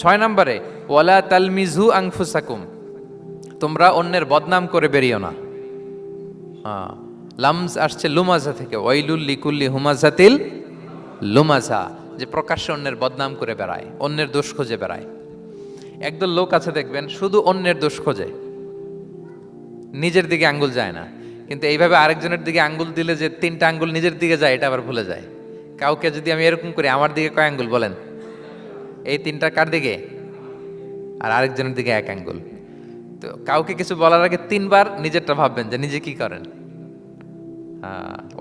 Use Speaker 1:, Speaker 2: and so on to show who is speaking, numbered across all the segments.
Speaker 1: ছয় নম্বরে ওয়ালা তালমিজু আনফুসাকুম, তোমরা অন্যের বদনাম করে বেরিও না। লামজ আসছে লুমাজা থেকে, ওয়াইলুল লিকুল্লি হুমাজাতিল লুমাজা, যে প্রকাশ্যে অন্যের বদনাম করে বেড়ায়, অন্যের দোষ খুঁজে বেড়ায়। একদল লোক আছে দেখবেন শুধু অন্যের দোষ খোঁজে, নিজের দিকে আঙ্গুল যায় না। কিন্তু এইভাবে আরেকজনের দিকে আঙ্গুল দিলে যে তিনটা আঙ্গুল নিজের দিকে যায়, এটা আবার ভুলে যায়। কাউকে যদি আমি এরকম করি, আমার দিকে কয় আঙ্গুল বলেন? এই তিনটা কার দিকে? আর আরেকজনের দিকে এক আঙ্গুল। তো কাউকে কিছু বলার আগে তিনবার নিজেরটা ভাববেন যে নিজে কি করেন।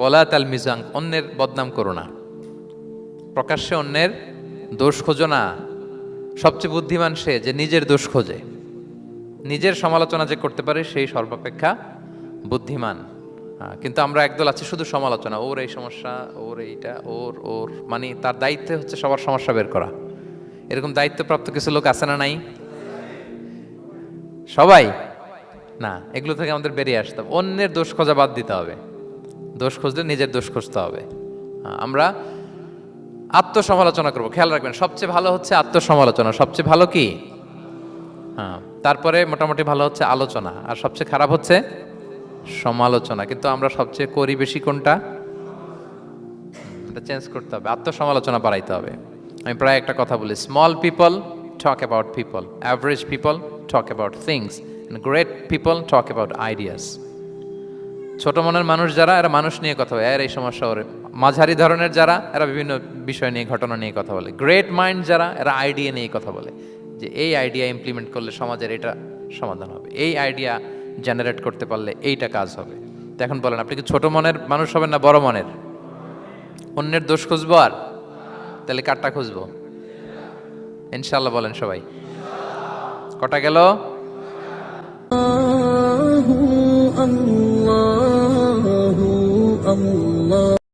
Speaker 1: ওলা তাল মিজাং, অন্যের বদনাম করো না, প্রকাশ্যে অন্যের দোষ খোঁজো না। সবচেয়ে বুদ্ধিমান সে যে নিজের দোষ খোঁজে। নিজের সমালোচনা যে করতে পারে সেই সর্বাপেক্ষা বুদ্ধিমান। কিন্তু আমরা একদল আছি শুধু সমালোচনা, ওর এই সমস্যা, ওর এইটা, ওর ওর মানে তার দায়িত্ব হচ্ছে সবার সমস্যা বের করা। এরকম দায়িত্বপ্রাপ্ত কিছু লোক আছে না নাই? সবাই না, এগুলো থেকে আমাদের বেরিয়ে আসতে হবে। অন্যের দোষ খোঁজা বাদ দিতে হবে। দোষ খুঁজলে নিজের দোষ খুঁজতে হবে। আমরা আত্মসমালোচনা করবো। খেয়াল রাখবেন, সবচেয়ে ভালো হচ্ছে আত্মসমালোচনা। সবচেয়ে ভালো কি? তারপরে মোটামুটি ভালো হচ্ছে আলোচনা, আর সবচেয়ে খারাপ হচ্ছে সমালোচনা। কিন্তু আমরা সবচেয়ে করি বেশি কোনটা? এটা চেঞ্জ করতে হবে, আত্মসমালোচনা বাড়াইতে হবে। আমি প্রায় একটা কথা বলি, small people talk about people, average people talk about things, great people talk about ideas. ছোট মনের মানুষ যারা, এরা মানুষ নিয়ে কথা বলে, এর এই সমস্যা ওর। মাঝারি ধরনের যারা, এরা বিভিন্ন বিষয় নিয়ে, ঘটনা নিয়ে কথা বলে। গ্রেট মাইন্ড যারা, এরা আইডিয়া নিয়ে কথা বলে, যে এই আইডিয়া ইমপ্লিমেন্ট করলে সমাজের এটা সমাধান হবে, এই আইডিয়া জেনারেট করতে পারলে এইটা কাজ হবে। তো এখন বলেন, আপনি কি ছোট মনের মানুষ হবেন না বড় মনের? অন্যের দোষ খুঁজবো, আর তাহলে কারটা খুঁজবো? ইনশাল্লাহ বলেন সবাই। কটা গেল?
Speaker 2: আল্লাহু আল্লাহু আল্লাহ।